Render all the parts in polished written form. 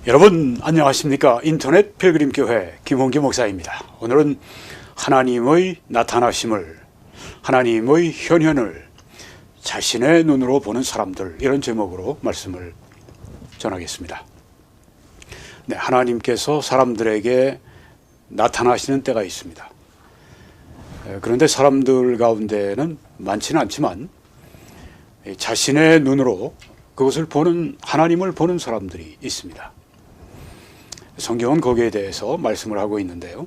여러분 안녕하십니까? 인터넷 필그림교회 김홍기 목사입니다. 오늘은 하나님의 나타나심을, 하나님의 현현을 자신의 눈으로 보는 사람들, 이런 제목으로 말씀을 전하겠습니다. 네, 하나님께서 사람들에게 나타나시는 때가 있습니다. 그런데 사람들 가운데는 많지는 않지만 자신의 눈으로 그것을 보는, 하나님을 보는 사람들이 있습니다. 성경은 거기에 대해서 말씀을 하고 있는데요.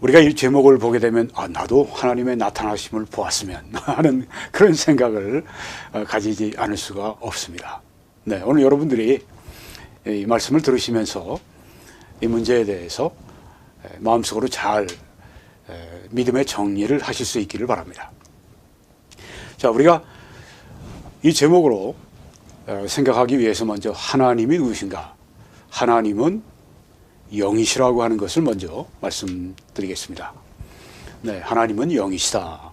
우리가 이 제목을 보게 되면 나도 하나님의 나타나심을 보았으면 하는 그런 생각을 가지지 않을 수가 없습니다. 네, 오늘 여러분들이 이 말씀을 들으시면서 이 문제에 대해서 마음속으로 잘 믿음의 정리를 하실 수 있기를 바랍니다. 자, 우리가 이 제목으로 생각하기 위해서 먼저 하나님이 누구신가? 하나님은 영이시라고 하는 것을 먼저 말씀드리겠습니다. 네, 하나님은 영이시다.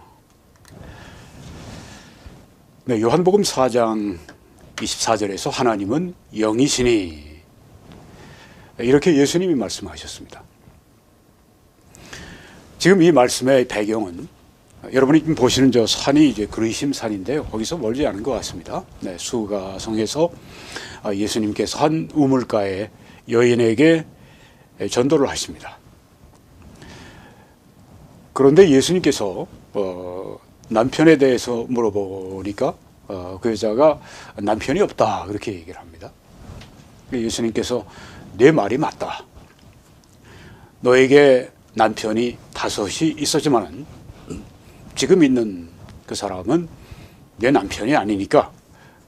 네, 요한복음 4장 24절에서 하나님은 영이시니, 이렇게 예수님이 말씀하셨습니다. 지금 이 말씀의 배경은 여러분이 지금 보시는 저 산이 이제 그리심 산인데요. 거기서 멀지 않은 것 같습니다. 네, 수가성에서 예수님께서 한 우물가에 여인에게 전도를 하십니다. 그런데 예수님께서 남편에 대해서 물어보니까 그 여자가 남편이 없다, 그렇게 얘기를 합니다. 예수님께서 내 말이 맞다. 너에게 남편이 5이 있었지만은 지금 있는 그 사람은 내 남편이 아니니까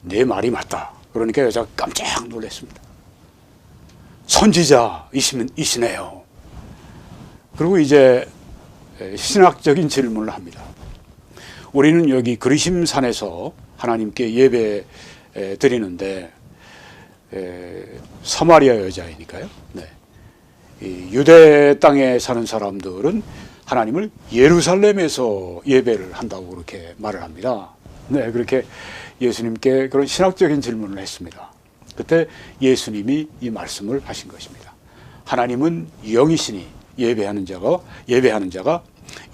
내 말이 맞다. 그러니까 여자가 깜짝 놀랐습니다. 선지자이시네요. 그리고 이제 신학적인 질문을 합니다. 우리는 여기 그리심산에서 하나님께 예배 드리는데 사마리아 여자이니까요. 네. 이 유대 땅에 사는 사람들은 하나님을 예루살렘에서 예배를 한다고 그렇게 말을 합니다. 네, 그렇게 예수님께 그런 신학적인 질문을 했습니다. 그때 예수님이 이 말씀을 하신 것입니다. 하나님은 영이시니 예배하는 자가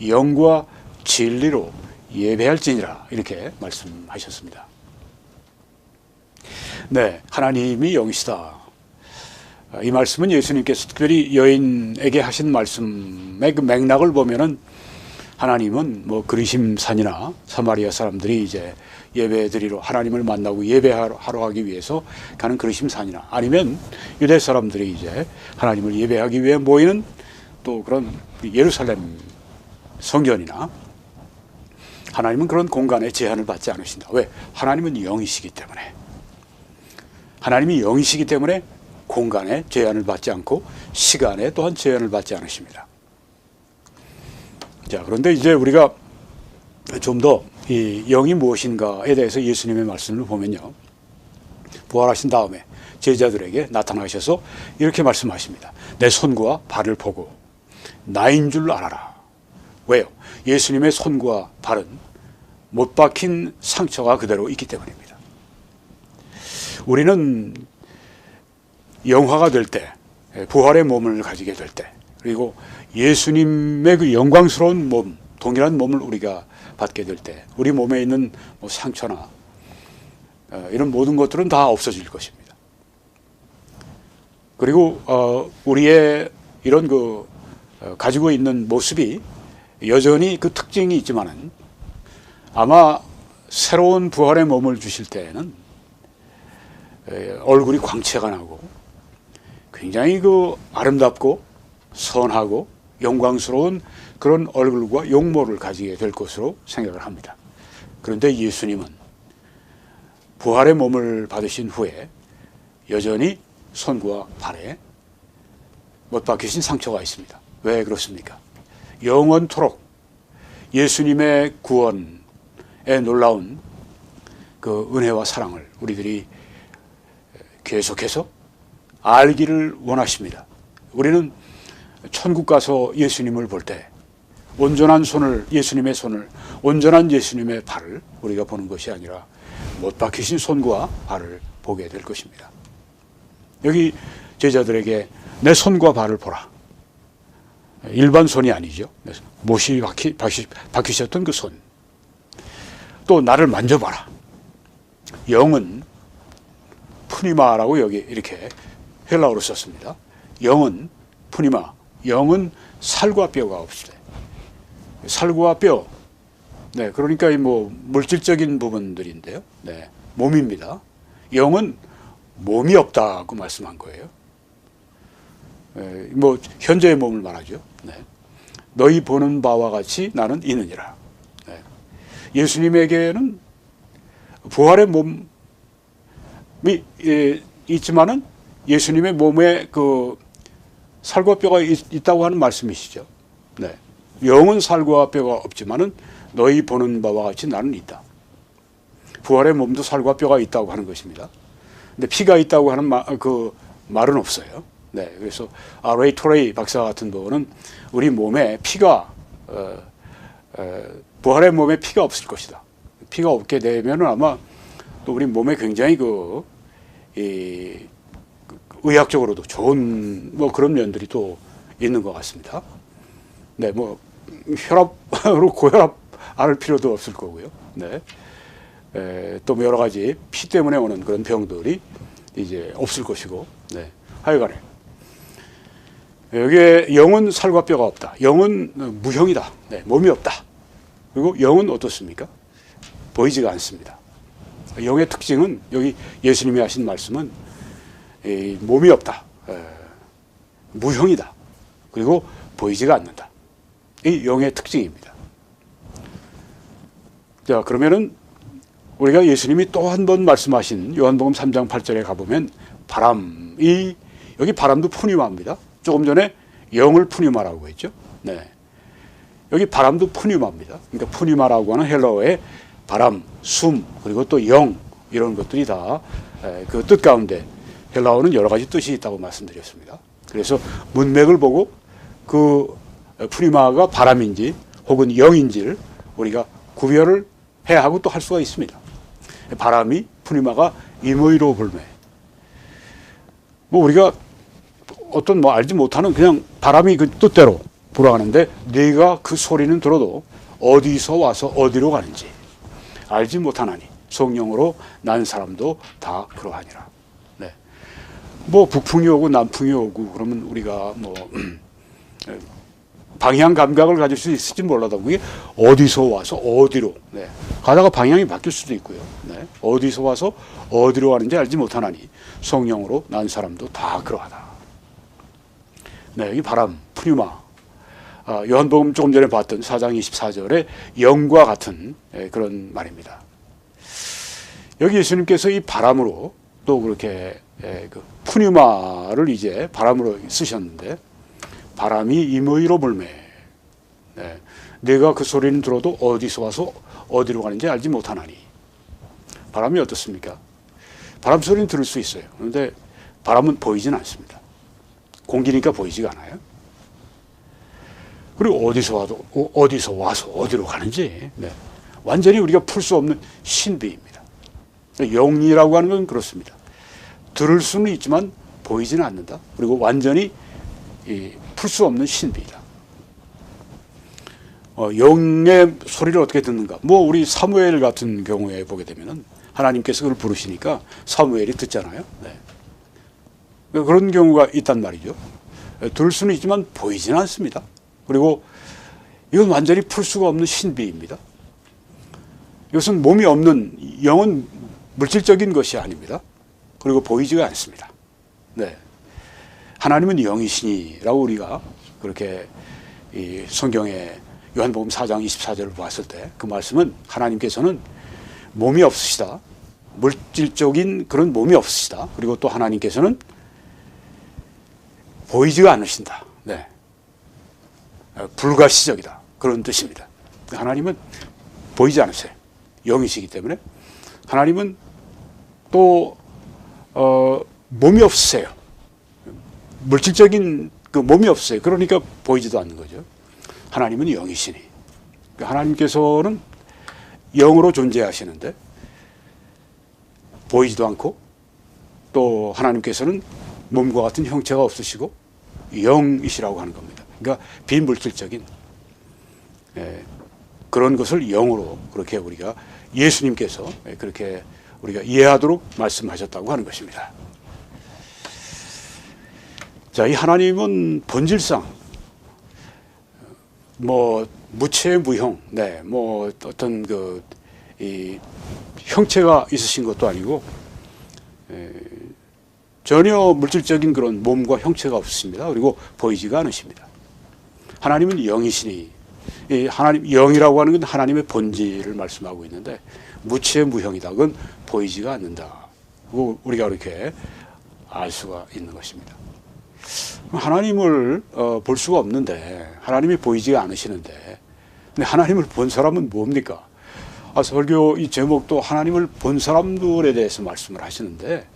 영과 진리로 예배할지니라, 이렇게 말씀하셨습니다. 네, 하나님이 영이시다. 이 말씀은 예수님께서 특별히 여인에게 하신 말씀의 그 맥락을 보면은 하나님은 뭐 그리심산이나 사마리아 사람들이 이제 예배 드리러, 하나님을 만나고 예배하러 하기 위해서 가는 그리심산이나, 아니면 유대 사람들이 이제 하나님을 예배하기 위해 모이는 또 그런 예루살렘 성전이나, 하나님은 그런 공간에 제한을 받지 않으신다. 왜? 하나님은 영이시기 때문에. 하나님이 영이시기 때문에 공간에 제한을 받지 않고 시간에 또한 제한을 받지 않으십니다. 자, 그런데 이제 우리가 좀 더 이 영이 무엇인가에 대해서 예수님의 말씀을 보면요, 부활하신 다음에 제자들에게 나타나셔서 이렇게 말씀하십니다. 내 손과 발을 보고 나인 줄 알아라. 왜요? 예수님의 손과 발은 못 박힌 상처가 그대로 있기 때문입니다. 우리는 영화가 될 때, 부활의 몸을 가지게 될 때, 그리고 예수님의 그 영광스러운 몸, 동일한 몸을 우리가 받게 될 때, 우리 몸에 있는 뭐 상처나 이런 모든 것들은 다 없어질 것입니다. 그리고 우리의 이런 그 가지고 있는 모습이 여전히 그 특징이 있지만은, 아마 새로운 부활의 몸을 주실 때에는 얼굴이 광채가 나고 굉장히 그 아름답고 선하고 영광스러운 그런 얼굴과 용모를 가지게 될 것으로 생각을 합니다. 그런데 예수님은 부활의 몸을 받으신 후에 여전히 손과 발에 못 박히신 상처가 있습니다. 왜 그렇습니까? 영원토록 예수님의 구원의 놀라운 그 은혜와 사랑을 우리들이 계속해서 알기를 원하십니다. 우리는 천국 가서 예수님을 볼 때 온전한 손을, 예수님의 손을, 온전한 예수님의 발을 우리가 보는 것이 아니라 못 박히신 손과 발을 보게 될 것입니다. 여기 제자들에게 내 손과 발을 보라. 일반 손이 아니죠. 못이 박히셨던 그 손. 또 나를 만져봐라. 영은 푸니마라고 여기 이렇게 헬라어로 썼습니다. 영은 푸니마. 영은 살과 뼈가 없으되. 살과 뼈. 네, 그러니까 뭐 물질적인 부분들인데요. 네, 몸입니다. 영은 몸이 없다고 말씀한 거예요. 뭐 현재의 몸을 말하죠. 네. 너희 보는 바와 같이 나는 있느니라. 네. 예수님에게는 부활의 몸이 있지만은 예수님의 몸에 그 살과 뼈가 있다고 하는 말씀이시죠. 네. 영은 살과 뼈가 없지만은 너희 보는 바와 같이 나는 있다. 부활의 몸도 살과 뼈가 있다고 하는 것입니다. 근데 피가 있다고 하는 그 말은 없어요. 네, 그래서 레이 토레이 박사 같은 분은 우리 몸에 피가 부활의 몸에 피가 없을 것이다. 피가 없게 되면은 아마 또 우리 몸에 굉장히 의학적으로도 좋은 뭐 그런 면들이 또 있는 것 같습니다. 네, 뭐 혈압으로 고혈압 앓을 필요도 없을 거고요. 네, 또 여러 가지 피 때문에 오는 그런 병들이 이제 없을 것이고, 네, 하여간에 여기에 영은 살과 뼈가 없다. 영은 무형이다. 네, 몸이 없다. 그리고 영은 어떻습니까? 보이지가 않습니다. 영의 특징은 여기 예수님이 하신 말씀은 몸이 없다. 무형이다. 그리고 보이지가 않는다. 이 영의 특징입니다. 자, 그러면은 우리가 예수님이 또 한 번 말씀하신 요한복음 3장 8절에 가보면 바람이, 여기 바람도 푸니마입니다. 조금 전에 영을 푸니마라고 했죠. 네. 여기 바람도 푸니마입니다. 그러니까 푸니마라고 하는 헬라어의 바람, 숨, 그리고 또 영, 이런 것들이 다 그 뜻 가운데 헬라어는 여러 가지 뜻이 있다고 말씀드렸습니다. 그래서 문맥을 보고 그 푸니마가 바람인지 혹은 영인지를 우리가 구별을 해야 하고 또 할 수가 있습니다. 바람이, 푸니마가 임의로 불매. 뭐 우리가 어떤 뭐 알지 못하는 그냥 바람이 그 뜻대로 불어가는데 네가 그 소리는 들어도 어디서 와서 어디로 가는지 알지 못하나니 성령으로 난 사람도 다 그러하니라. 네. 뭐 북풍이 오고 남풍이 오고 그러면 우리가 뭐 방향 감각을 가질 수 있을지 몰라도 그게 어디서 와서 어디로, 네, 가다가 방향이 바뀔 수도 있고요. 네. 어디서 와서 어디로 가는지 알지 못하나니 성령으로 난 사람도 다 그러하다. 네, 여기 바람, 푸니마. 요한복음 조금 전에 봤던 4장 24절의 영과 같은 그런 말입니다. 여기 예수님께서 이 바람으로 또 그렇게 그 푸니마를 이제 바람으로 쓰셨는데 바람이 임의로 불매. 네. 내가 그 소리는 들어도 어디서 와서 어디로 가는지 알지 못하나니. 바람이 어떻습니까? 바람 소리는 들을 수 있어요. 그런데 바람은 보이진 않습니다. 공기니까 보이지가 않아요. 그리고 어디서 와서 어디로 가는지, 네, 완전히 우리가 풀 수 없는 신비입니다. 영이라고 하는 건 그렇습니다. 들을 수는 있지만 보이지는 않는다. 그리고 완전히 풀 수 없는 신비이다. 영의 소리를 어떻게 듣는가? 뭐 우리 사무엘 같은 경우에 보게 되면은 하나님께서 그걸 부르시니까 사무엘이 듣잖아요. 네. 그런 경우가 있단 말이죠. 들을 수는 있지만 보이지는 않습니다. 그리고 이건 완전히 풀 수가 없는 신비입니다. 이것은 몸이 없는, 영은 물질적인 것이 아닙니다. 그리고 보이지가 않습니다. 네. 하나님은 영이시니라고 우리가 그렇게 이 성경에 요한복음 4장 24절을 봤을 때 그 말씀은 하나님께서는 몸이 없으시다. 물질적인 그런 몸이 없으시다. 그리고 또 하나님께서는 보이지가 않으신다. 네. 불가시적이다. 그런 뜻입니다. 하나님은 보이지 않으세요. 영이시기 때문에. 하나님은 또 몸이 없으세요. 물질적인 그 몸이 없어요. 그러니까 보이지도 않는 거죠. 하나님은 영이시니. 하나님께서는 영으로 존재하시는데 보이지도 않고 또 하나님께서는 몸과 같은 형체가 없으시고 영이시라고 하는 겁니다. 그러니까 비물질적인 그런 것을 영으로 그렇게 우리가 예수님께서 그렇게 우리가 이해하도록 말씀하셨다고 하는 것입니다. 자, 이 하나님은 본질상 뭐 무체무형, 뭐 어떤 이 형체가 있으신 것도 아니고 전혀 물질적인 그런 몸과 형체가 없습니다. 그리고 보이지가 않으십니다. 하나님은 영이시니 이 하나님 영이라고 하는 건 하나님의 본질을 말씀하고 있는데 무체무형이다. 그건 보이지가 않는다. 그리고 우리가 이렇게 알 수가 있는 것입니다. 하나님을 볼 수가 없는데 하나님이 보이지가 않으시는데 근데 하나님을 본 사람은 뭡니까? 설교 이 제목도 하나님을 본 사람들에 대해서 말씀을 하시는데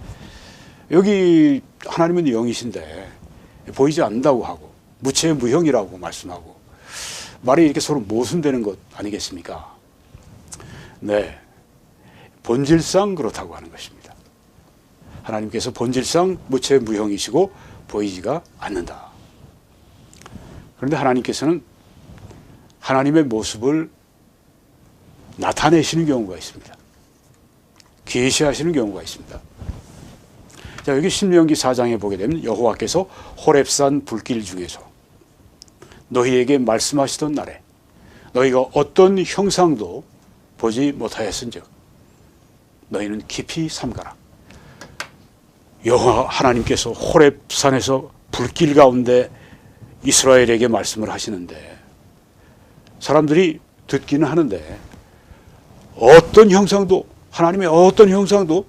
여기 하나님은 영이신데 보이지 않는다고 하고 무체무형이라고 말씀하고 말이 이렇게 서로 모순되는 것 아니겠습니까? 네, 본질상 그렇다고 하는 것입니다. 하나님께서 본질상 무체무형이시고 보이지가 않는다. 그런데 하나님께서는 하나님의 모습을 나타내시는 경우가 있습니다. 계시하시는 경우가 있습니다. 자, 여기 신명기 4장에 보게 되면 여호와께서 호렙산 불길 중에서 너희에게 말씀하시던 날에 너희가 어떤 형상도 보지 못하였은즉 너희는 깊이 삼가라. 여호와 하나님께서 호렙산에서 불길 가운데 이스라엘에게 말씀을 하시는데 사람들이 듣기는 하는데 어떤 형상도 하나님의 어떤 형상도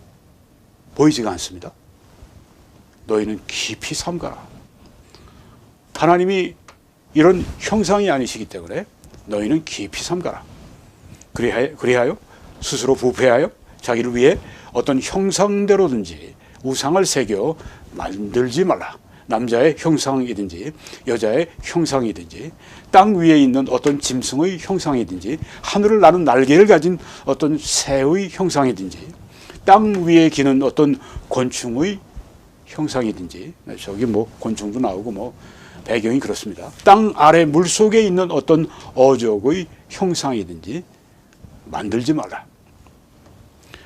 보이지가 않습니다. 너희는 깊이 삼가라. 하나님이 이런 형상이 아니시기 때문에 너희는 깊이 삼가라. 그리하여 스스로 부패하여 자기를 위해 어떤 형상대로든지 우상을 새겨 만들지 말라. 남자의 형상이든지 여자의 형상이든지 땅 위에 있는 어떤 짐승의 형상이든지 하늘을 나는 날개를 가진 어떤 새의 형상이든지 땅 위에 기는 어떤 곤충의 형상이든지 저기 뭐 곤충도 나오고 뭐 배경이 그렇습니다. 땅 아래 물속에 있는 어떤 어족의 형상이든지 만들지 말라.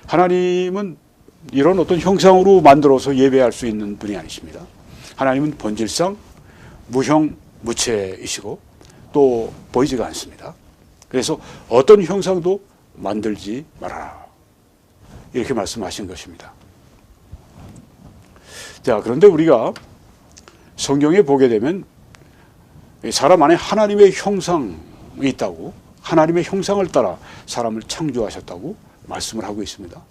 하나님은 이런 어떤 형상으로 만들어서 예배할 수 있는 분이 아니십니다. 하나님은 본질상 무형 무체이시고 또 보이지가 않습니다. 그래서 어떤 형상도 만들지 말아라. 이렇게 말씀하신 것입니다. 자, 그런데 우리가 성경에 보게 되면 사람 안에 하나님의 형상이 있다고, 하나님의 형상을 따라 사람을 창조하셨다고 말씀을 하고 있습니다.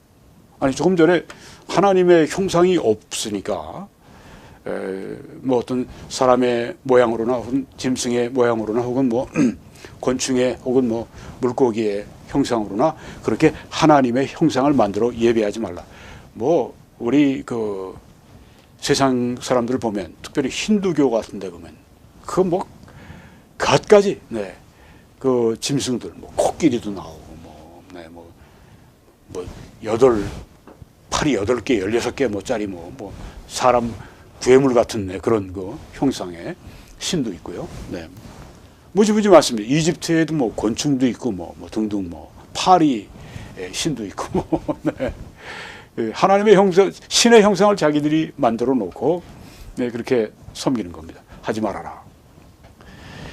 아니, 조금 전에 하나님의 형상이 없으니까 뭐 어떤 사람의 모양으로나 혹은 짐승의 모양으로나 혹은 뭐 곤충의 혹은 뭐 물고기의 형상으로나 그렇게 하나님의 형상을 만들어 예배하지 말라. 뭐 우리 그 세상 사람들을 보면 특별히 힌두교 같은 데 보면 그 뭐 갖가지 그 짐승들 뭐 코끼리도 나오고 뭐 팔이 8개 16개 뭐짜리 뭐 사람 괴물 같은 그런 그 형상의 신도 있고요. 무지무지 많습니다. 이집트에도 뭐 곤충도 있고 뭐 등등 뭐 파리 신도 있고 하나님의 형상, 신의 형상을 자기들이 만들어 놓고 그렇게 섬기는 겁니다. 하지 말아라.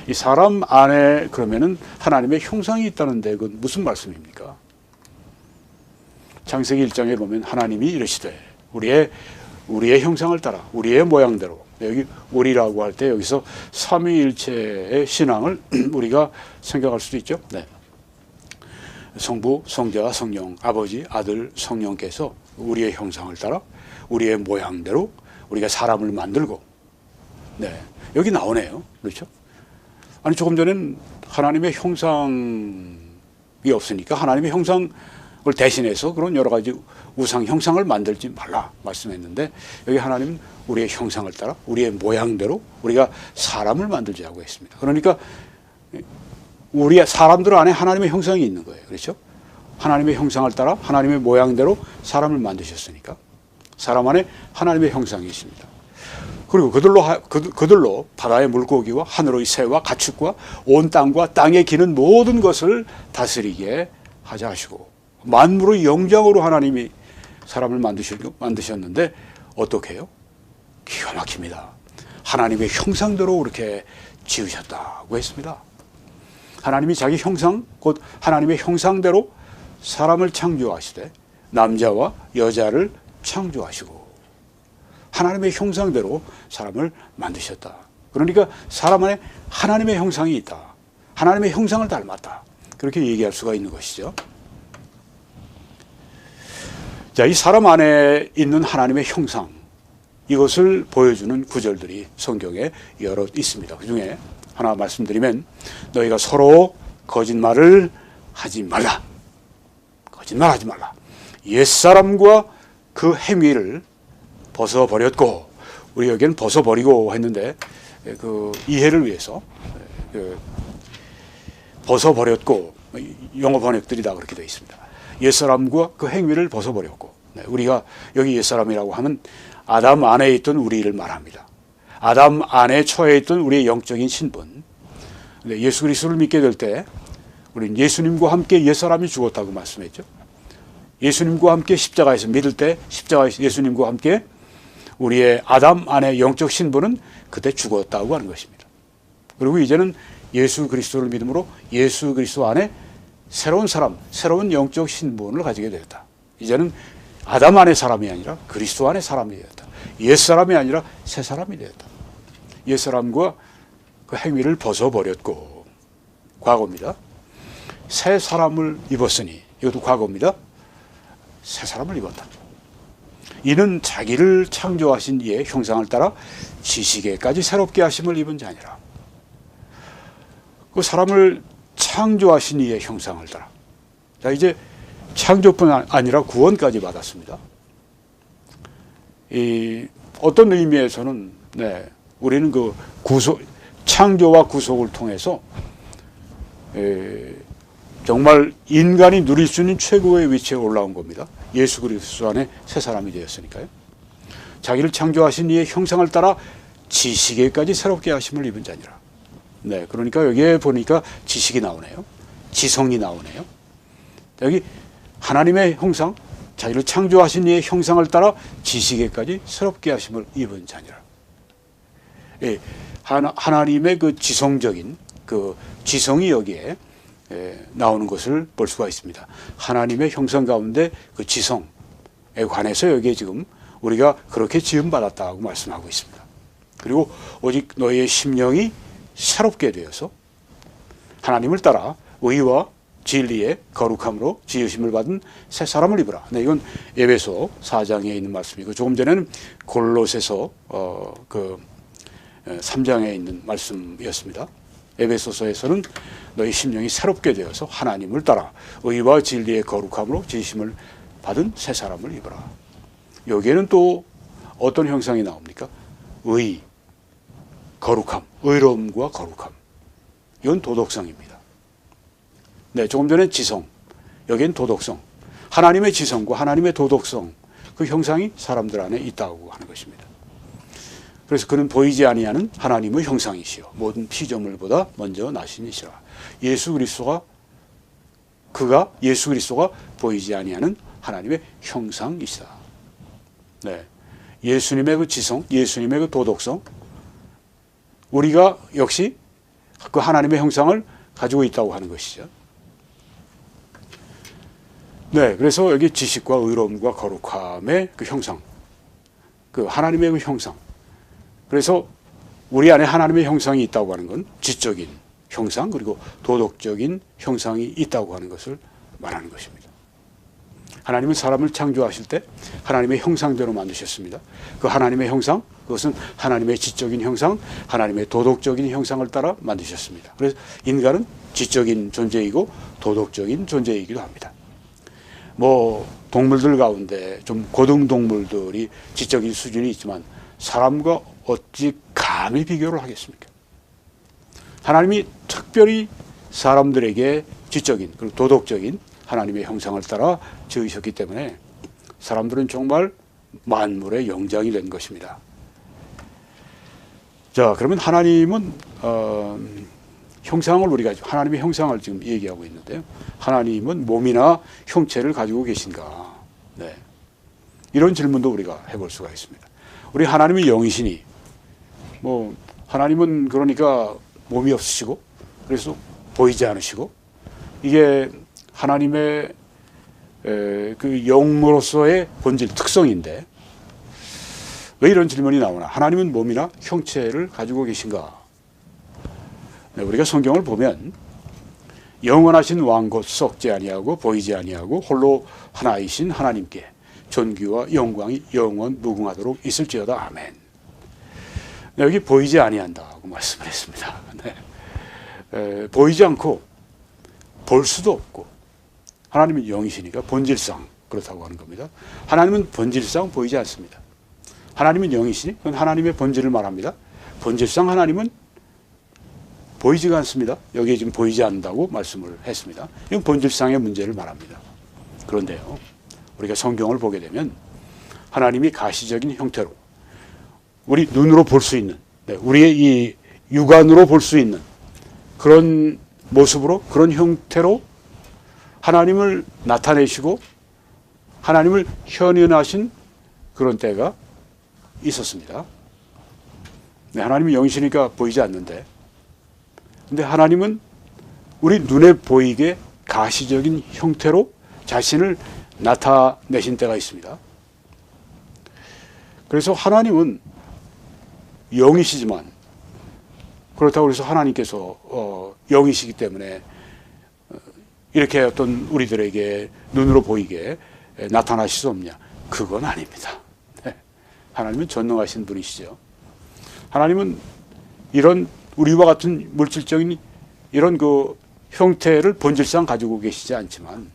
이 사람 안에 그러면은 하나님의 형상이 있다는데 그건 무슨 말씀입니까? 창세기 1장에 보면 하나님이 이르시되 우리의 형상을 따라 우리의 모양대로, 여기 우리라고 할 때 여기서 삼위일체의 신앙을 우리가 생각할 수도 있죠. 성부, 성자, 성령, 아버지, 아들, 성령께서 우리의 형상을 따라 우리의 모양대로 우리가 사람을 만들고, 여기 나오네요. 그렇죠? 아니, 조금 전엔 하나님의 형상이 없으니까 하나님의 형상을 대신해서 그런 여러 가지 우상 형상을 만들지 말라 말씀했는데, 여기 하나님은 우리의 형상을 따라 우리의 모양대로 우리가 사람을 만들자고 했습니다. 그러니까 우리 사람들 안에 하나님의 형상이 있는 거예요. 그렇죠? 하나님의 형상을 따라 하나님의 모양대로 사람을 만드셨으니까 사람 안에 하나님의 형상이 있습니다. 그리고 그들로 바다의 물고기와 하늘의 새와 가축과 온 땅과 땅에 기는 모든 것을 다스리게 하자 하시고, 만물의 영장으로 하나님이 사람을 만드셨는데 어떻게 해요? 기가 막힙니다. 하나님의 형상대로 그렇게 지으셨다고 했습니다. 하나님이 자기 형상, 곧 하나님의 형상대로 사람을 창조하시되 남자와 여자를 창조하시고 하나님의 형상대로 사람을 만드셨다. 그러니까 사람 안에 하나님의 형상이 있다. 하나님의 형상을 닮았다. 그렇게 얘기할 수가 있는 것이죠. 자, 이 사람 안에 있는 하나님의 형상, 이것을 보여주는 구절들이 성경에 여러 있습니다. 그 중에 하나 말씀드리면, 너희가 서로 거짓말을 하지 말라. 거짓말하지 말라. 옛사람과 그 행위를 벗어버렸고, 우리 여기는 벗어버리고 했는데 그 이해를 위해서 벗어버렸고, 영어 번역들이 다 그렇게 되어 있습니다. 옛사람과 그 행위를 벗어버렸고, 우리가 여기 옛사람이라고 하면 아담 안에 있던 우리를 말합니다. 아담 안에 처해 있던 우리의 영적인 신분. 예수 그리스도를 믿게 될 때 우리는 예수님과 함께 옛사람이 죽었다고 말씀했죠. 예수님과 함께 십자가에서 믿을 때 십자가에서 예수님과 함께 우리의 아담 안의 영적 신분은 그때 죽었다고 하는 것입니다. 그리고 이제는 예수 그리스도를 믿음으로 예수 그리스도 안에 새로운 사람, 새로운 영적 신분을 가지게 되었다. 이제는 아담 안의 사람이 아니라 그리스도 안의 사람이 되었다. 옛사람이 아니라 새사람이 되었다. 옛사람과 그 행위를 벗어버렸고, 과거입니다. 새 사람을 입었으니, 이것도 과거입니다. 새 사람을 입었다. 이는 자기를 창조하신 이의 형상을 따라 지식에까지 새롭게 하심을 입은 자니라. 그 사람을 창조하신 이의 형상을 따라. 자, 이제 창조뿐 아니라 구원까지 받았습니다. 이 어떤 의미에서는 우리는 그 창조와 구속을 통해서 정말 인간이 누릴 수 있는 최고의 위치에 올라온 겁니다. 예수 그리스도 안에 새 사람이 되었으니까요. 자기를 창조하신 이의 형상을 따라 지식에까지 새롭게 하심을 입은 자니라. 그러니까 여기에 보니까 지식이 나오네요. 지성이 나오네요. 여기 하나님의 형상, 자기를 창조하신 이의 형상을 따라 지식에까지 새롭게 하심을 입은 자니라. 하나님의 그 지성적인 그 지성이 여기에 나오는 것을 볼 수가 있습니다. 하나님의 형상 가운데 그 지성에 관해서 여기에 지금 우리가 그렇게 지음받았다고 말씀하고 있습니다. 그리고 오직 너희의 심령이 새롭게 되어서 하나님을 따라 의와 진리의 거룩함으로 지으심을 받은 새 사람을 입으라. 이건 에베소 4장에 있는 말씀이고, 조금 전에는 골로새서 3장에 있는 말씀이었습니다. 에베소서에서는 너희 심령이 새롭게 되어서 하나님을 따라 의와 진리의 거룩함으로 지으심을 받은 새 사람을 입으라. 여기에는 또 어떤 형상이 나옵니까? 의, 거룩함, 의로움과 거룩함. 이건 도덕성입니다. 조금 전에 지성, 여기엔 도덕성. 하나님의 지성과 하나님의 도덕성, 그 형상이 사람들 안에 있다고 하는 것입니다. 그래서 그는 보이지 아니하는 하나님의 형상이시요 모든 피조물보다 먼저 나시니시라. 예수 그리스도가 보이지 아니하는 하나님의 형상이시다. 예수님의 그 지성, 예수님의 그 도덕성, 우리가 역시 그 하나님의 형상을 가지고 있다고 하는 것이죠. 그래서 여기 지식과 의로움과 거룩함의 그 형상, 그 하나님의 그 형상. 그래서 우리 안에 하나님의 형상이 있다고 하는 건 지적인 형상, 그리고 도덕적인 형상이 있다고 하는 것을 말하는 것입니다. 하나님은 사람을 창조하실 때 하나님의 형상대로 만드셨습니다. 그 하나님의 형상, 그것은 하나님의 지적인 형상, 하나님의 도덕적인 형상을 따라 만드셨습니다. 그래서 인간은 지적인 존재이고 도덕적인 존재이기도 합니다. 동물들 가운데 좀 고등동물들이 지적인 수준이 있지만 사람과 어찌 감히 비교를 하겠습니까? 하나님이 특별히 사람들에게 지적인 그리고 도덕적인 하나님의 형상을 따라 지으셨기 때문에 사람들은 정말 만물의 영장이 된 것입니다. 자, 그러면 하나님은 형상을 우리가 하나님의 형상을 지금 얘기하고 있는데요. 하나님은 몸이나 형체를 가지고 계신가? 네. 이런 질문도 우리가 해볼 수가 있습니다. 우리 하나님의 영이시니 뭐 하나님은 그러니까 몸이 없으시고 그래서 보이지 않으시고 이게 하나님의 그 영으로서의 본질 특성인데 왜 이런 질문이 나오나? 하나님은 몸이나 형체를 가지고 계신가? 네, 우리가 성경을 보면 영원하신 왕 곧 썩지 아니하고 보이지 아니하고 홀로 하나이신 하나님께 존귀와 영광이 영원 무궁하도록 있을지어다. 아멘. 네, 여기 보이지 아니한다고 말씀을 했습니다. 네. 보이지 않고 볼 수도 없고 하나님은 영이시니까 본질상 그렇다고 하는 겁니다. 하나님은 본질상 보이지 않습니다. 하나님은 영이시니 그건 하나님의 본질을 말합니다. 본질상 하나님은 보이지가 않습니다. 여기에 지금 보이지 않는다고 말씀을 했습니다. 이건 본질상의 문제를 말합니다. 그런데요, 우리가 성경을 보게 되면 하나님이 가시적인 형태로 우리 눈으로 볼 수 있는, 우리의 이 육안으로 볼 수 있는 그런 모습으로, 그런 형태로 하나님을 나타내시고 하나님을 현현하신 그런 때가 있었습니다. 네, 하나님은 영이시니까 보이지 않는데, 근데 하나님은 우리 눈에 보이게 가시적인 형태로 자신을 나타내신 때가 있습니다. 그래서 하나님은 영이시지만 그렇다고 해서 하나님께서 영이시기 때문에 이렇게 어떤 우리들에게 눈으로 보이게 나타나실 수 없냐? 그건 아닙니다. 네. 하나님은 전능하신 분이시죠. 하나님은 이런 우리와 같은 물질적인 이런 그 형태를 본질상 가지고 계시지 않지만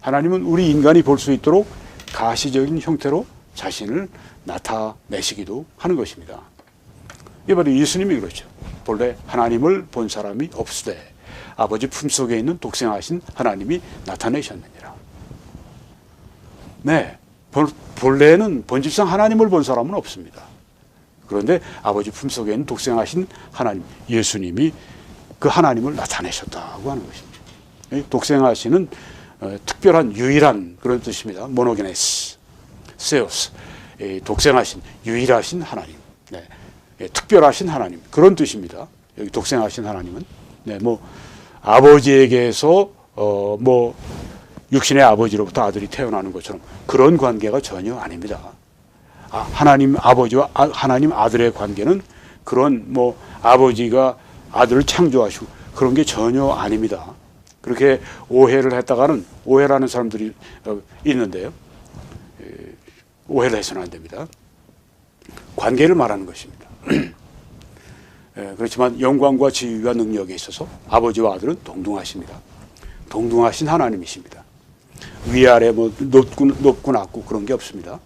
하나님은 우리 인간이 볼 수 있도록 가시적인 형태로 자신을 나타내시기도 하는 것입니다. 이게 바로 예수님이 그렇죠. 본래 하나님을 본 사람이 없으되 아버지 품속에 있는 독생하신 하나님이 나타내셨느니라. 네, 본래는 본질상 하나님을 본 사람은 없습니다. 그런데 아버지 품속에 있는 독생하신 하나님, 예수님이 그 하나님을 나타내셨다고 하는 것입니다. 독생하시는 특별한 유일한 그런 뜻입니다. 모노게네스, 세오스, 독생하신 유일하신 하나님, 네, 특별하신 하나님 그런 뜻입니다. 여기 독생하신 하나님은 뭐 아버지에게서 뭐 육신의 아버지로부터 아들이 태어나는 것처럼 그런 관계가 전혀 아닙니다. 하나님 아버지와 하나님 아들의 관계는 그런 뭐 아버지가 아들을 창조하시고 그런 게 전혀 아닙니다. 그렇게 오해를 했다가는 오해라는 사람들이 있는데요. 오해를 해서는 안 됩니다. 관계를 말하는 것입니다. 그렇지만 영광과 지위와 능력에 있어서 아버지와 아들은 동등하십니다. 동등하신 하나님이십니다. 위아래 뭐 높고 낮고 그런 게 없습니다.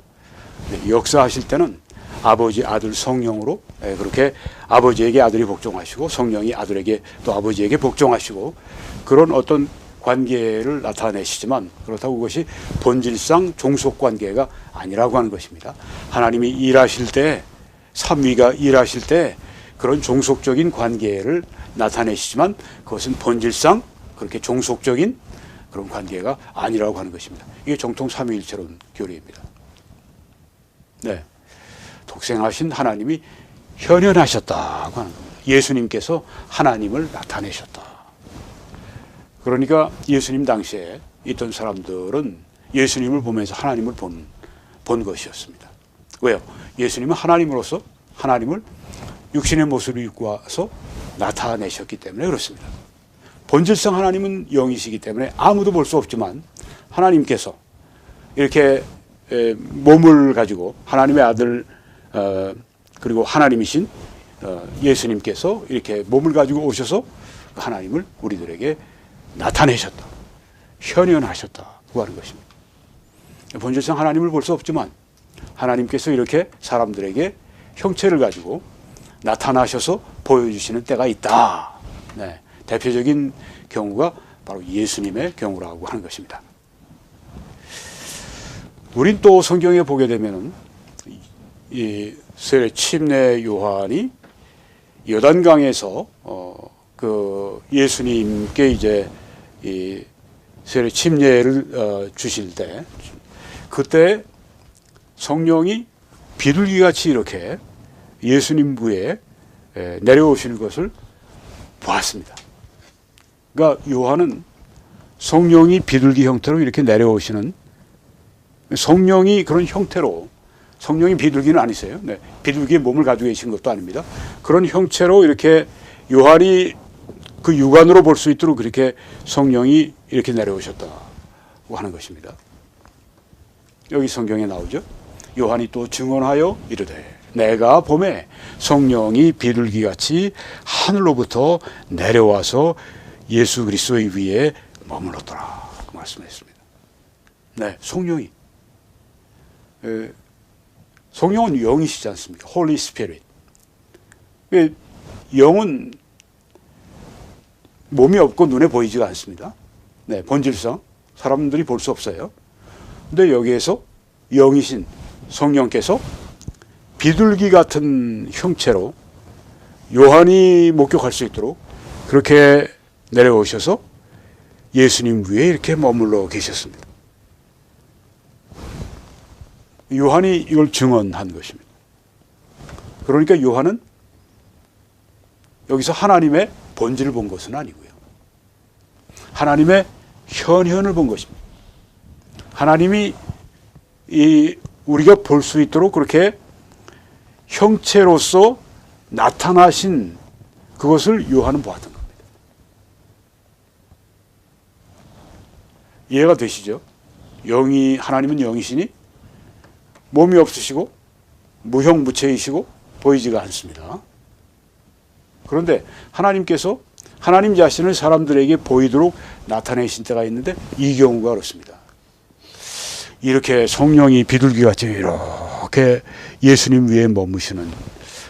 역사하실 때는 아버지, 아들, 성령으로 그렇게 아버지에게 아들이 복종하시고 성령이 아들에게 또 아버지에게 복종하시고 그런 어떤 관계를 나타내시지만 그렇다고 그것이 본질상 종속관계가 아니라고 하는 것입니다. 하나님이 일하실 때, 삼위가 일하실 때 그런 종속적인 관계를 나타내시지만 그것은 본질상 그렇게 종속적인 그런 관계가 아니라고 하는 것입니다. 이게 정통 삼위일체론 교리입니다. 네, 독생하신 하나님이 현현하셨다고 하는 겁니다. 예수님께서 하나님을 나타내셨다. 그러니까 예수님 당시에 있던 사람들은 예수님을 보면서 하나님을 본 것이었습니다. 왜요? 예수님은 하나님으로서 하나님을 육신의 모습을 입고 와서 나타내셨기 때문에 그렇습니다. 본질상 하나님은 영이시기 때문에 아무도 볼 수 없지만 하나님께서 이렇게 몸을 가지고 하나님의 아들 그리고 하나님이신 예수님께서 이렇게 몸을 가지고 오셔서 하나님을 우리들에게 나타내셨다. 현현하셨다고 하는 것입니다. 본질상 하나님을 볼 수 없지만 하나님께서 이렇게 사람들에게 형체를 가지고 나타나셔서 보여주시는 때가 있다. 네, 대표적인 경우가 바로 예수님의 경우라고 하는 것입니다. 우린 또 성경에 보게 되면은 이 침례 요한이 요단강에서 그 예수님께 이제 이 세례 침례를 주실 때 그때 성령이 비둘기 같이 이렇게 예수님 위에 내려오시는 것을 보았습니다. 그러니까 요한은 성령이 비둘기 형태로 이렇게 내려오시는, 성령이 그런 형태로, 성령이 비둘기는 아니세요. 네, 비둘기의 몸을 가지고 계신 것도 아닙니다. 그런 형체로 이렇게 요한이 그 육안으로 볼 수 있도록 그렇게 성령이 이렇게 내려오셨다고 하는 것입니다. 여기 성경에 나오죠. 요한이 또 증언하여 이르되 내가 보매 성령이 비둘기같이 하늘로부터 내려와서 예수 그리스도의 위에 머물렀더라 그 말씀했습니다. 네, 성령이, 성령은 영이시지 않습니까? Holy Spirit. 영은 몸이 없고 눈에 보이지가 않습니다. 네, 본질상 사람들이 볼 수 없어요. 근데 여기에서 영이신 성령께서 비둘기 같은 형체로 요한이 목격할 수 있도록 그렇게 내려오셔서 예수님 위에 이렇게 머물러 계셨습니다. 요한이 이걸 증언한 것입니다. 그러니까 요한은 여기서 하나님의 본질을 본 것은 아니고요. 하나님의 현현을 본 것입니다. 하나님이 우리가 볼 수 있도록 그렇게 형체로서 나타나신 그것을 요한은 보았던 겁니다. 이해가 되시죠? 하나님은 영이시니 몸이 없으시고 무형무체이시고 보이지가 않습니다. 그런데 하나님께서 하나님 자신을 사람들에게 보이도록 나타내신 때가 있는데 이 경우가 그렇습니다. 이렇게 성령이 비둘기같이 이렇게 예수님 위에 머무시는,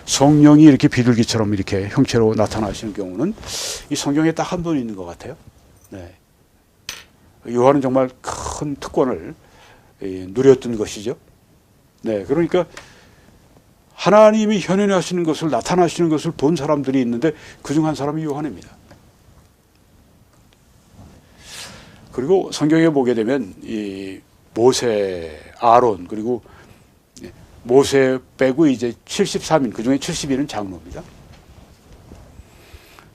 성령이 이렇게 비둘기처럼 이렇게 형체로 나타나시는 경우는 이 성경에 딱 한 번 있는 것 같아요. 네. 요한은 정말 큰 특권을 누렸던 것이죠. 네, 그러니까 하나님이 현현하시는 것을, 나타나시는 것을 본 사람들이 있는데 그중 한 사람이 요한입니다. 그리고 성경에 보게 되면 이 모세, 아론, 그리고 모세 빼고 이제 73인, 그 중에 70인은 장로입니다.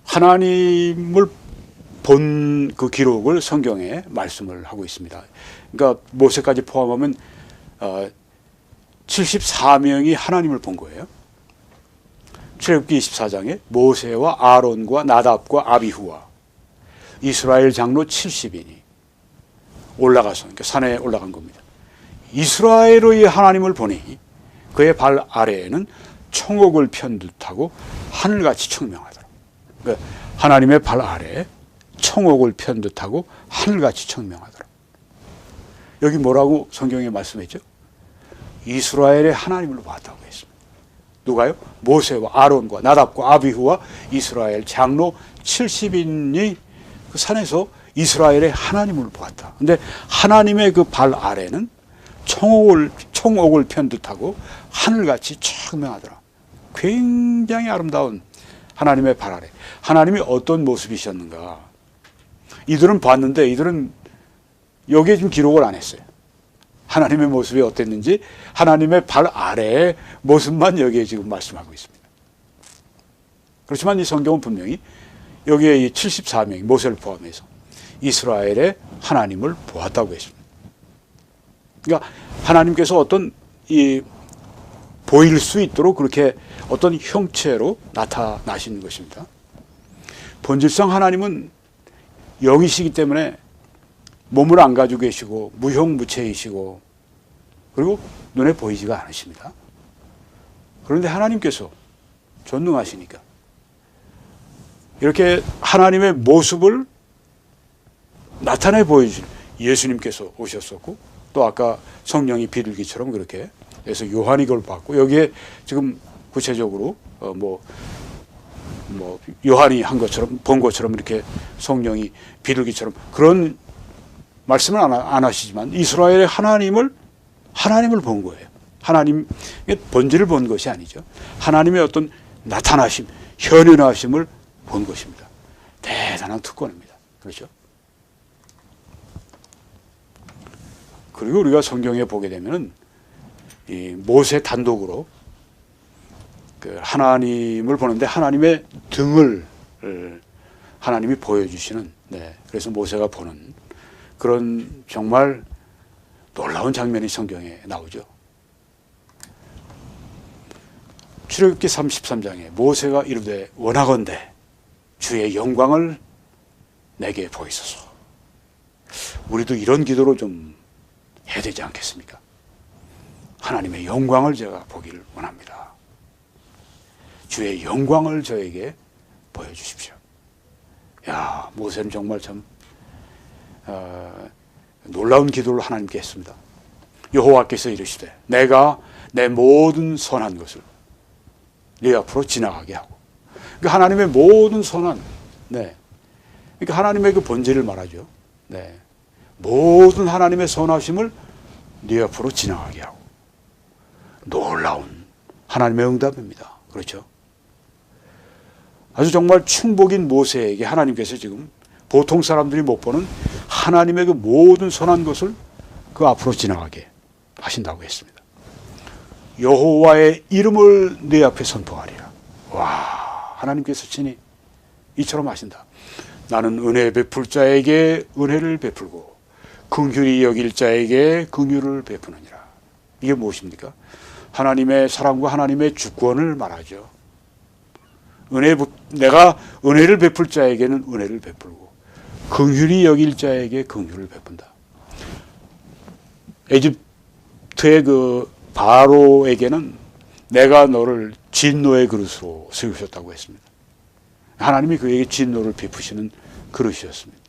하나님을 본 그 기록을 성경에 말씀을 하고 있습니다. 그러니까 모세까지 포함하면 74명이 하나님을 본 거예요. 출애굽기 24장에 모세와 아론과 나답과 아비후와 이스라엘 장로 70인이 올라가서, 그러니까 산에 올라간 겁니다. 이스라엘의 하나님을 보니 그의 발 아래에는 청옥을 편 듯하고 하늘같이 청명하더라. 그러니까 하나님의 발 아래에 청옥을 편 듯하고 하늘같이 청명하더라. 여기 뭐라고 성경에 말씀했죠? 이스라엘의 하나님을 봤다고 했습니다. 누가요? 모세와 아론과 나답과 아비후와 이스라엘 장로 70인이 그 산에서 이스라엘의 하나님을 보았다. 근데 하나님의 그 발 아래는 청옥을 편 듯하고 하늘같이 청명하더라. 굉장히 아름다운 하나님의 발 아래. 하나님이 어떤 모습이셨는가? 이들은 봤는데 이들은 여기에 좀 기록을 안 했어요. 하나님의 모습이 어땠는지 하나님의 발 아래의 모습만 여기에 지금 말씀하고 있습니다. 그렇지만 이 성경은 분명히 여기에 이 74명이 모세를 포함해서 이스라엘의 하나님을 보았다고 했습니다. 그러니까 하나님께서 어떤 보일 수 있도록 그렇게 어떤 형체로 나타나시는 것입니다. 본질상 하나님은 영이시기 때문에 몸을 안 가지고 계시고 무형무체이시고 그리고 눈에 보이지가 않으십니다. 그런데 하나님께서 전능하시니까 이렇게 하나님의 모습을 나타내 보여주신 예수님께서 오셨었고, 또 아까 성령이 비둘기처럼 그렇게 해서 요한이 그걸 봤고, 여기에 지금 구체적으로 요한이 한 것처럼 본 것처럼 이렇게 성령이 비둘기처럼 그런 말씀을 안 하시지만 이스라엘의 하나님을 본 거예요. 하나님의 본질을 본 것이 아니죠. 하나님의 어떤 나타나심, 현현하심을 본 것입니다. 대단한 특권입니다. 그렇죠? 그리고 우리가 성경에 보게 되면은 이 모세 단독으로 그 하나님을 보는데 하나님의 등을 하나님이 보여주시는, 그래서 모세가 보는 그런 정말 놀라운 장면이 성경에 나오죠. 출애굽기 33장에 모세가 이르되 원하건대 주의 영광을 내게 보이소서. 우리도 이런 기도로 좀 해야 되지 않겠습니까? 하나님의 영광을 제가 보기를 원합니다. 주의 영광을 저에게 보여주십시오. 야, 모세는 정말 참 놀라운 기도를 하나님께 했습니다. 여호와께서 이르시되 내가 내 모든 선한 것을 네 앞으로 지나가게 하고, 그러니까 하나님의 모든 선한, 그러니까 하나님의 그 본질을 말하죠. 모든 하나님의 선하심을 네 앞으로 지나가게 하고. 놀라운 하나님의 응답입니다. 그렇죠? 아주 정말 충복인 모세에게 하나님께서 지금 보통 사람들이 못 보는 하나님의 그 모든 선한 것을 그 앞으로 지나가게 하신다고 했습니다. 여호와의 이름을 네 앞에 선포하리라. 와, 하나님께서 친히 이처럼 하신다. 나는 은혜 베풀 자에게 은혜를 베풀고 긍휼히 여길 자에게 긍휼을 베푸느니라. 이게 무엇입니까? 하나님의 사랑과 하나님의 주권을 말하죠. 내가 은혜를 베풀 자에게는 은혜를 베풀고 긍휼히 여길 자에게 긍휼을 베푼다. 에집트의 그 바로에게는 내가 너를 진노의 그릇으로 세우셨다고 했습니다. 하나님이 그에게 진노를 베푸시는 그릇이었습니다.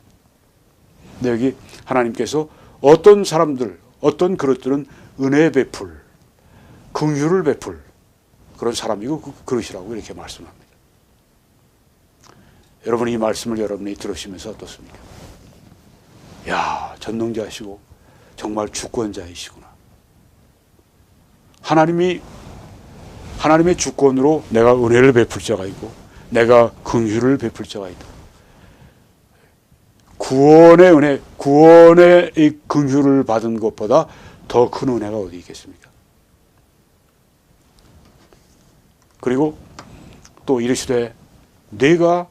근데 여기 하나님께서 어떤 사람들, 어떤 그릇들은 은혜 베풀, 긍휼을 베풀 그런 사람이고 그 그릇이라고 이렇게 말씀합니다. 여러분, 이 말씀을 여러분이 들으시면서 어떻습니까? 야, 전능자시고 정말 주권자이시구나. 하나님의 주권으로 내가 은혜를 베풀 자가 있고 내가 긍휼을 베풀 자가 있다. 구원의 은혜, 구원의 이 긍휼을 받은 것보다 더 큰 은혜가 어디 있겠습니까? 그리고 또 이르시되 네가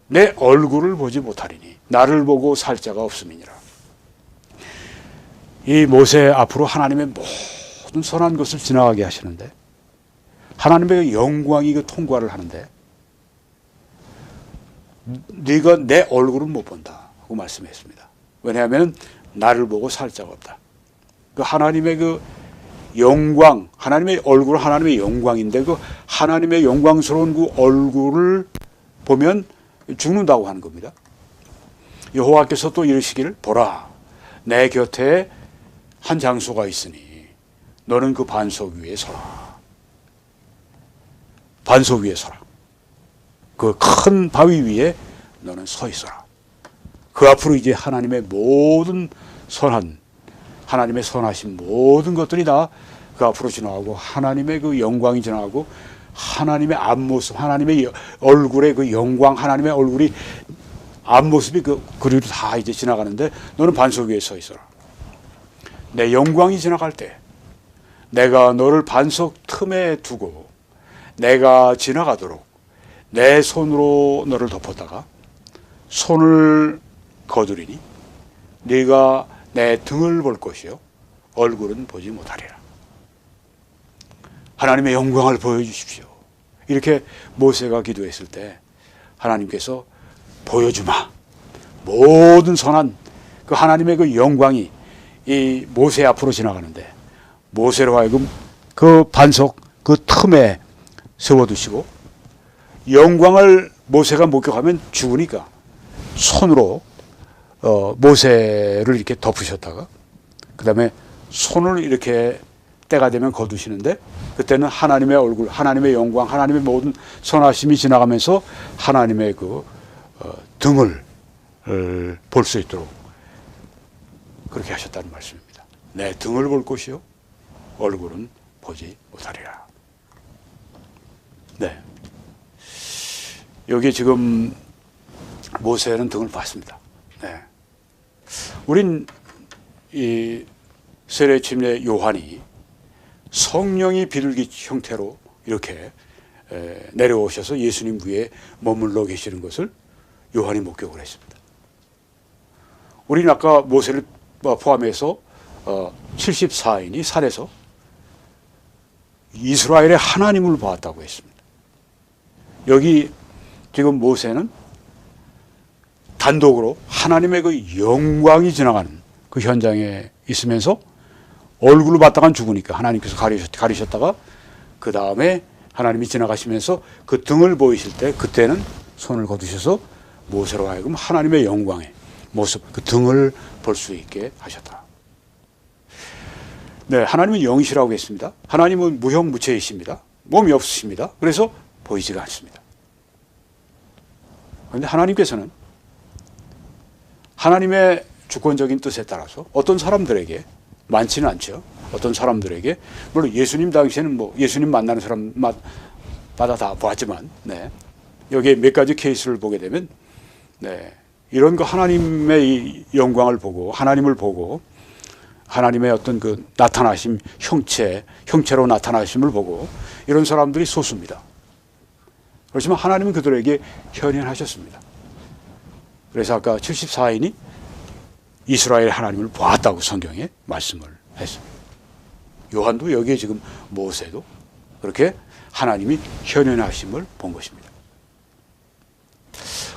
내 얼굴을 보지 못하리니 나를 보고 살 자가 없음이니라. 이 모세 앞으로 하나님의 모든 선한 것을 지나가게 하시는데 하나님의 영광이 그 통과를 하는데 네가 내 얼굴은 못 본다 하고 말씀했습니다. 왜냐하면 나를 보고 살 자가 없다. 그 하나님의 그 영광, 하나님의 얼굴, 하나님의 영광인데 그 하나님의 영광스러운 그 얼굴을 보면 죽는다고 하는 겁니다. 여호와께서 또 이르시기를 보라, 내 곁에 한 장소가 있으니 너는 그 반석 위에 서라. 반석 위에 서라. 그 큰 바위 위에 너는 서 있어라. 그 앞으로 이제 하나님의 모든 선한, 하나님의 선하신 모든 것들이 다 그 앞으로 지나가고 하나님의 그 영광이 지나가고 하나님의 앞모습, 하나님의 얼굴의 그 영광, 하나님의 얼굴이 앞모습이 그리로 다 이제 지나가는데 너는 반석 위에 서 있어라. 내 영광이 지나갈 때 내가 너를 반석 틈에 두고 내가 지나가도록 내 손으로 너를 덮었다가 손을 거두리니 네가 내 등을 볼 것이요 얼굴은 보지 못하리라. 하나님의 영광을 보여주십시오. 이렇게 모세가 기도했을 때 하나님께서 보여주마. 모든 선한 그 하나님의 그 영광이 이 모세 앞으로 지나가는데 모세로 하여금 그 반석 그 틈에 세워두시고 영광을 모세가 목격하면 죽으니까 손으로 모세를 이렇게 덮으셨다가 그 다음에 손을 이렇게 때가 되면 거두시는데 그때는 하나님의 얼굴, 하나님의 영광, 하나님의 모든 선하심이 지나가면서 하나님의 그 등을 볼 수 있도록 그렇게 하셨다는 말씀입니다. 내 등을 볼 것이요 얼굴은 보지 못하리라. 네, 여기 지금 모세는 등을 봤습니다. 네. 우린 이 세례 침례 요한이 성령이 비둘기 형태로 이렇게 내려오셔서 예수님 위에 머물러 계시는 것을 요한이 목격을 했습니다. 우리는 아까 모세를 포함해서 74인이 산에서 이스라엘의 하나님을 보았다고 했습니다. 여기 지금 모세는 단독으로 하나님의 그 영광이 지나가는 그 현장에 있으면서 얼굴을 봤다간 죽으니까 하나님께서 가리셨다가 그 다음에 하나님이 지나가시면서 그 등을 보이실 때 그때는 손을 거두셔서 모세로 하여금 하나님의 영광의 모습, 그 등을 볼 수 있게 하셨다. 네, 하나님은 영이시라고 했습니다. 하나님은 무형무체이십니다. 몸이 없으십니다. 그래서 보이지가 않습니다. 그런데 하나님께서는 하나님의 주권적인 뜻에 따라서 어떤 사람들에게, 많지는 않죠, 어떤 사람들에게, 물론 예수님 당시에는 뭐 예수님 만나는 사람마다 다 보았지만, 네, 여기에 몇 가지 케이스를 보게 되면, 네, 이런 거 하나님의 영광을 보고 하나님을 보고 하나님의 어떤 그 나타나심, 형체로 나타나심을 보고 이런 사람들이 소수입니다. 그렇지만 하나님은 그들에게 현현하셨습니다. 그래서 아까 74인이 이스라엘 하나님을 보았다고 성경에 말씀을 했습니다. 요한도 여기에 지금 모세도 그렇게 하나님이 현현하심을 본 것입니다.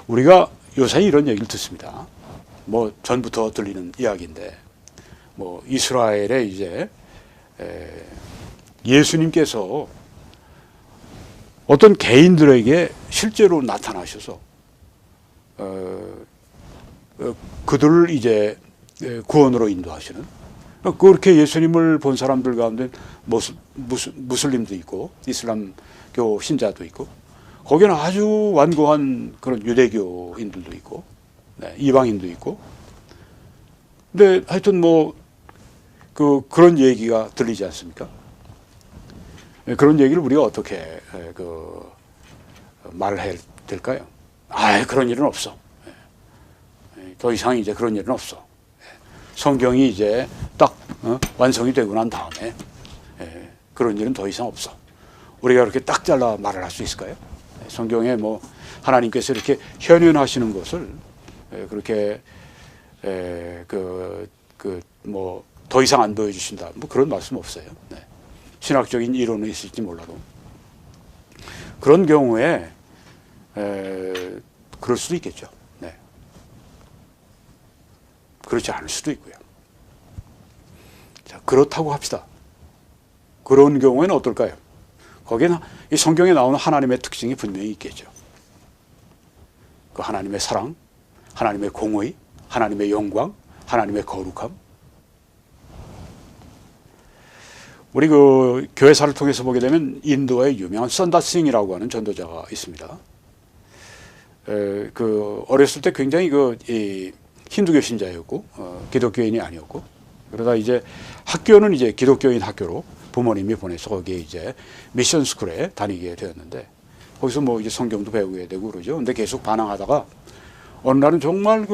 우리가 요새 이런 얘기를 듣습니다. 뭐 전부터 들리는 이야기인데, 뭐 이스라엘에 이제 예수님께서 어떤 개인들에게 실제로 나타나셔서 그들을 이제 구원으로 인도하시는, 그렇게 예수님을 본 사람들 가운데 무슬림도 있고 이슬람교 신자도 있고, 거기는 아주 완고한 그런 유대교인들도 있고, 네, 이방인도 있고. 근데 하여튼 뭐 그런 얘기가 들리지 않습니까? 그런 얘기를 우리가 어떻게 말을 해야 될까요? 그런 일은 없어. 더 이상 이제 그런 일은 없어. 성경이 이제 딱 완성이 되고 난 다음에 그런 일은 더 이상 없어. 우리가 그렇게 딱 잘라 말을 할 수 있을까요? 성경에 뭐 하나님께서 이렇게 현현하시는 것을 그렇게 뭐 더 이상 안 보여주신다, 뭐 그런 말씀 없어요. 네. 신학적인 이론은 있을지 몰라도 그런 경우에 그럴 수도 있겠죠. 네. 그렇지 않을 수도 있고요. 자, 그렇다고 합시다. 그런 경우에는 어떨까요? 거기에는 이 성경에 나오는 하나님의 특징이 분명히 있겠죠. 그 하나님의 사랑, 하나님의 공의, 하나님의 영광, 하나님의 거룩함. 우리 그 교회사를 통해서 보게 되면 인도의 유명한 선다싱이라고 하는 전도자가 있습니다. 어렸을 때 굉장히 이 힌두교 신자였고 기독교인이 아니었고, 그러다 이제 학교는 이제 기독교인 학교로 부모님이 보내서 거기에 이제 미션 스쿨에 다니게 되었는데, 거기서 뭐 이제 성경도 배우게 되고 그러죠. 근데 계속 반항하다가 어느 날은 정말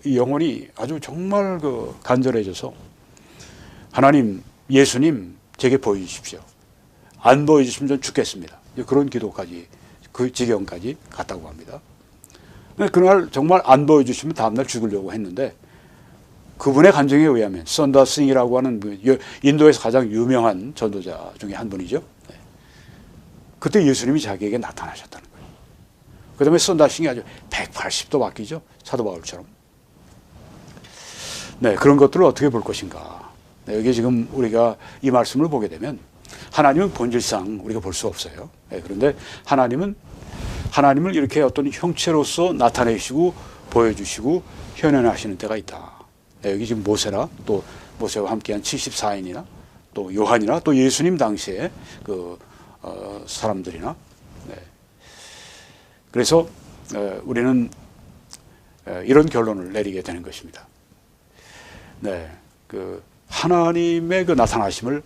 이 영혼이 아주 정말 간절해져서, 하나님, 예수님 제게 보여주십시오. 안 보여주시면 전 죽겠습니다. 그런 기도까지, 그 지경까지 갔다고 합니다. 그날 정말 안 보여주시면 다음날 죽으려고 했는데, 그분의 간증에 의하면 선다싱이라고 하는 인도에서 가장 유명한 전도자 중에 한 분이죠. 그때 예수님이 자기에게 나타나셨다는 거예요. 그 다음에 선다싱이 아주 180도 바뀌죠. 사도 바울처럼. 네, 그런 것들을 어떻게 볼 것인가. 네, 여기 지금 우리가 이 말씀을 보게 되면 하나님은 본질상 우리가 볼 수 없어요. 네, 그런데 하나님을 이렇게 어떤 형체로서 나타내시고 보여주시고 현현하시는 때가 있다. 네, 여기 지금 모세나 또 모세와 함께한 74인이나 또 요한이나 또 예수님 당시에 사람들이나, 네. 그래서 우리는 이런 결론을 내리게 되는 것입니다. 네, 하나님의 나타나심을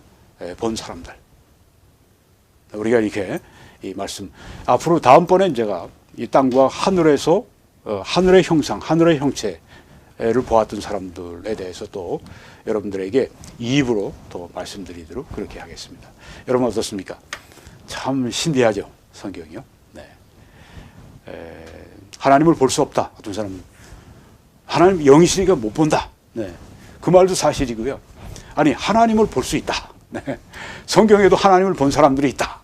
본 사람들, 우리가 이렇게 이 말씀, 앞으로 다음번엔 제가 이 땅과 하늘에서 하늘의 형상, 하늘의 형체를 보았던 사람들에 대해서 또 여러분들에게 입으로 또 말씀드리도록 그렇게 하겠습니다. 여러분 어떻습니까? 참 신비하죠, 성경이요. 네. 하나님을 볼 수 없다. 어떤 사람은 하나님 영이시니까 못 본다. 네. 그 말도 사실이고요. 아니 하나님을 볼 수 있다. 네. 성경에도 하나님을 본 사람들이 있다.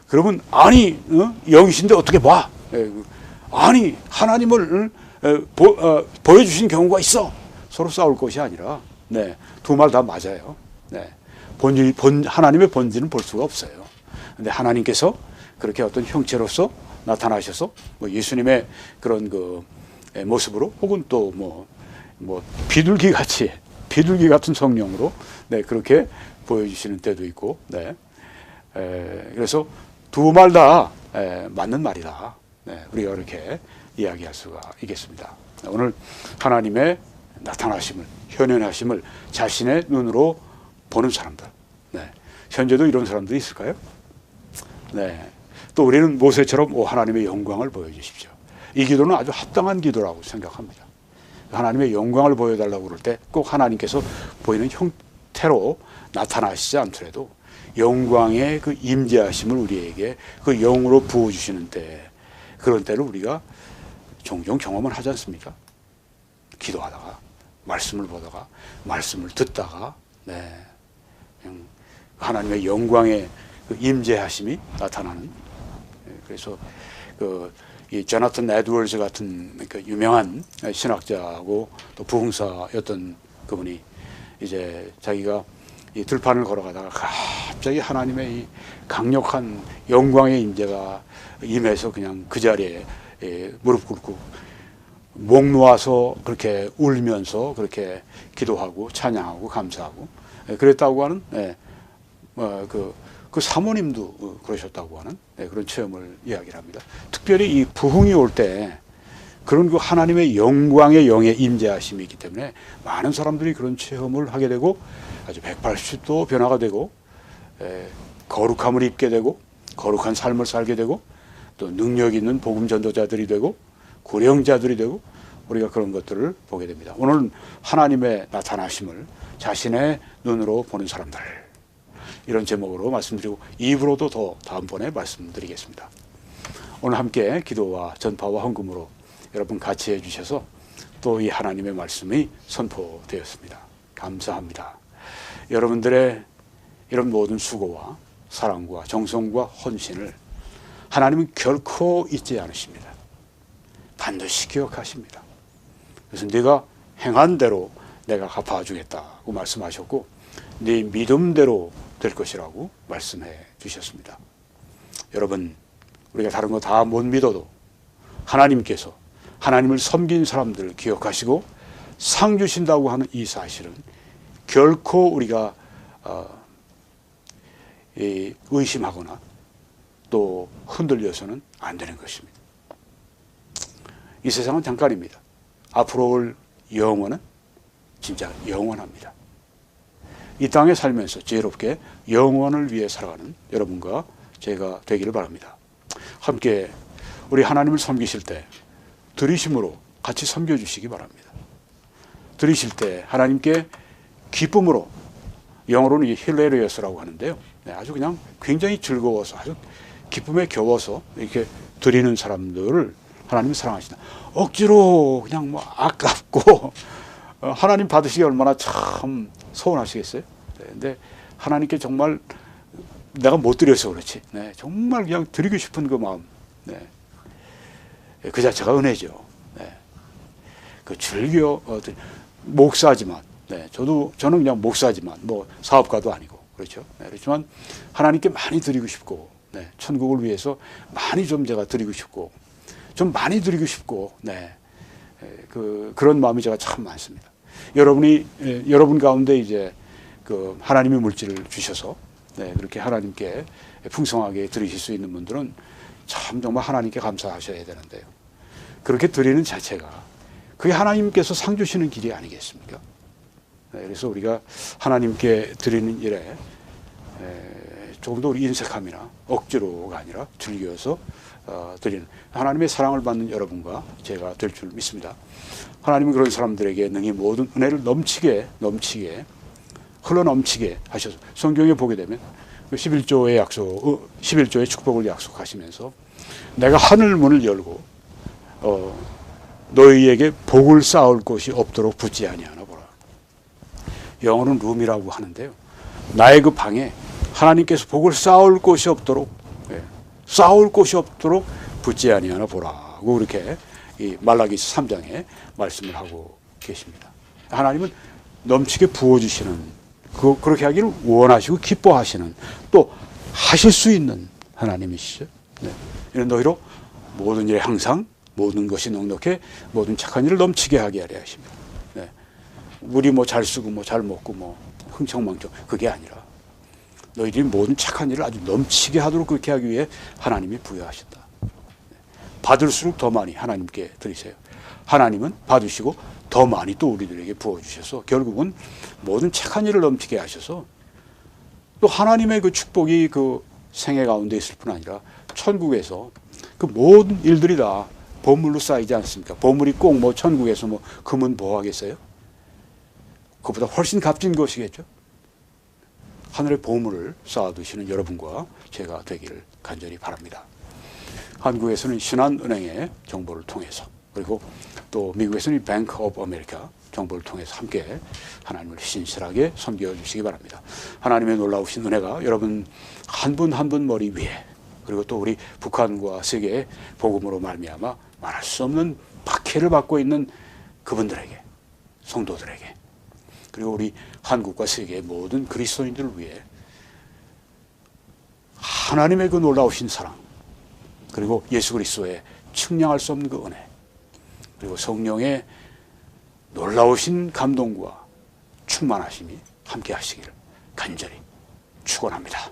그러면 아니 영이신데 어떻게 봐? 아니 하나님을 보여주신 경우가 있어. 서로 싸울 것이 아니라 네, 두 말 다 맞아요. 네. 하나님의 본질은 볼 수가 없어요. 근데 하나님께서 그렇게 어떤 형체로서 나타나셔서 뭐 예수님의 그런 그 모습으로 혹은 또 뭐 비둘기 같은 성령으로 네, 그렇게 보여주시는 때도 있고 네. 그래서 두 말 다 맞는 말이다. 네, 우리가 그렇게 이야기할 수가 있겠습니다. 오늘 하나님의 나타나심을, 현현하심을 자신의 눈으로 보는 사람들. 네, 현재도 이런 사람들이 있을까요? 네, 또 우리는 모세처럼 하나님의 영광을 보여주십시오. 이 기도는 아주 합당한 기도라고 생각합니다. 하나님의 영광을 보여달라고 그럴 때 꼭 하나님께서 보이는 형태로 나타나시지 않더라도 영광의 그 임재하심을 우리에게 그 영으로 부어주시는 때, 그런 때를 우리가 종종 경험을 하지 않습니까? 기도하다가 말씀을 보다가 말씀을 듣다가 네, 하나님의 영광의 그 임재하심이 나타나는. 그래서 이 조나탄 에드워즈 같은 그 유명한 신학자하고 또 부흥사였던 그분이 이제 자기가 이 들판을 걸어가다가 갑자기 하나님의 이 강력한 영광의 임재가 임해서 그냥 그 자리에 무릎 꿇고 목 놓아서 그렇게 울면서 그렇게 기도하고 찬양하고 감사하고 그랬다고 하는 그 사모님도 그러셨다고 하는 그런 체험을 이야기를 합니다. 특별히 이 부흥이 올 때 그런 그 하나님의 영광의 영의 임재하심이 있기 때문에 많은 사람들이 그런 체험을 하게 되고 아주 180도 변화가 되고 거룩함을 입게 되고 거룩한 삶을 살게 되고 또 능력 있는 복음 전도자들이 되고 구령자들이 되고 우리가 그런 것들을 보게 됩니다. 오늘 하나님의 나타나심을 자신의 눈으로 보는 사람들, 이런 제목으로 말씀드리고 입으로도 더 다음번에 말씀드리겠습니다. 오늘 함께 기도와 전파와 헌금으로 여러분 같이 해주셔서 또 이 하나님의 말씀이 선포되었습니다. 감사합니다. 여러분들의 이런 모든 수고와 사랑과 정성과 헌신을 하나님은 결코 잊지 않으십니다. 반드시 기억하십니다. 그래서 네가 행한 대로 내가 갚아주겠다고 말씀하셨고 네 믿음대로 될 것이라고 말씀해 주셨습니다. 여러분, 우리가 다른 거 다 못 믿어도 하나님께서 하나님을 섬긴 사람들을 기억하시고 상 주신다고 하는 이 사실은 결코 우리가 의심하거나 또 흔들려서는 안 되는 것입니다. 이 세상은 잠깐입니다. 앞으로 올 영원은 진짜 영원합니다. 이 땅에 살면서 지혜롭게 영원을 위해 살아가는 여러분과 제가 되기를 바랍니다. 함께 우리 하나님을 섬기실 때 들이심으로 같이 섬겨주시기 바랍니다. 들이실 때 하나님께 기쁨으로, 영어로는 힐레리어스라고 하는데요. 아주 그냥 굉장히 즐거워서 아주 기쁨에 겨워서 이렇게 드리는 사람들을 하나님이 사랑하신다. 억지로 그냥 아깝고 하나님 받으시기 얼마나 참 서운하시겠어요. 근데 하나님께 정말 내가 못 드려서 그렇지. 네, 정말 그냥 드리고 싶은 그 마음. 네, 그 자체가 은혜죠. 네, 그 즐겨 목사지만, 네, 저는 그냥 목사지만 뭐 사업가도 아니고 그렇죠. 네, 그렇지만 하나님께 많이 드리고 싶고, 네, 천국을 위해서 많이 좀 제가 드리고 싶고, 좀 많이 드리고 싶고, 네, 그런 마음이 제가 참 많습니다. 여러분 가운데 이제 그 하나님의 물질을 주셔서 네, 그렇게 하나님께 풍성하게 드리실 수 있는 분들은 참 정말 하나님께 감사하셔야 되는데요. 그렇게 드리는 자체가 그게 하나님께서 상 주시는 길이 아니겠습니까? 네, 그래서 우리가 하나님께 드리는 일에 조금 더 우리 인색함이나 억지로가 아니라 즐겨서 드리는 하나님의 사랑을 받는 여러분과 제가 될 줄 믿습니다. 하나님은 그런 사람들에게 능히 모든 은혜를 넘치게 흘러넘치게 하셔서 성경에 보게 되면 11조의 약속, 11조의 축복을 약속하시면서 내가 하늘 문을 열고 너희에게 복을 쌓을 곳이 없도록 붙지 아니하나 보라. 영어는 룸이라고 하는데요. 나의 그 방에 하나님께서 복을 쌓을 곳이 없도록 붙지 아니하나 보라고 그렇게 이 말라기서 3장에 말씀을 하고 계십니다. 하나님은 넘치게 부어주시는 그렇게 하기를 원하시고 기뻐하시는 또 하실 수 있는 하나님이시죠. 이런 너희로 모든 일에 항상 모든 것이 넉넉해 모든 착한 일을 넘치게 하게 하려 하십니다. 우리 뭐 잘 쓰고 뭐 잘 먹고 뭐 흥청망청 그게 아니라 너희들이 모든 착한 일을 아주 넘치게 하도록 그렇게 하기 위해 하나님이 부여하셨다. 받을수록 더 많이 하나님께 드리세요. 하나님은 받으시고 더 많이 또 우리들에게 부어주셔서 결국은 모든 착한 일을 넘치게 하셔서 또 하나님의 그 축복이 그 생애 가운데 있을 뿐 아니라 천국에서 그 모든 일들이 다 보물로 쌓이지 않습니까? 보물이 꼭 뭐 천국에서 뭐 금은 뭐 하겠어요? 그보다 훨씬 값진 것이겠죠. 하늘의 보물을 쌓아두시는 여러분과 제가 되기를 간절히 바랍니다. 한국에서는 신한은행의 정보를 통해서 그리고 또 미국에서는 뱅크 오브 아메리카 정보를 통해서 함께 하나님을 신실하게 섬겨주시기 바랍니다. 하나님의 놀라우신 은혜가 여러분 한 분 한 분 머리 위에 그리고 또 우리 북한과 세계의 복음으로 말미암아 말할 수 없는 박해를 받고 있는 그분들에게 성도들에게 그리고 우리 한국과 세계의 모든 그리스도인들을 위해 하나님의 그 놀라우신 사랑 그리고 예수 그리스도의 측량할 수 없는 그 은혜 그리고 성령의 놀라우신 감동과 충만하심이 함께 하시기를 간절히 축원합니다.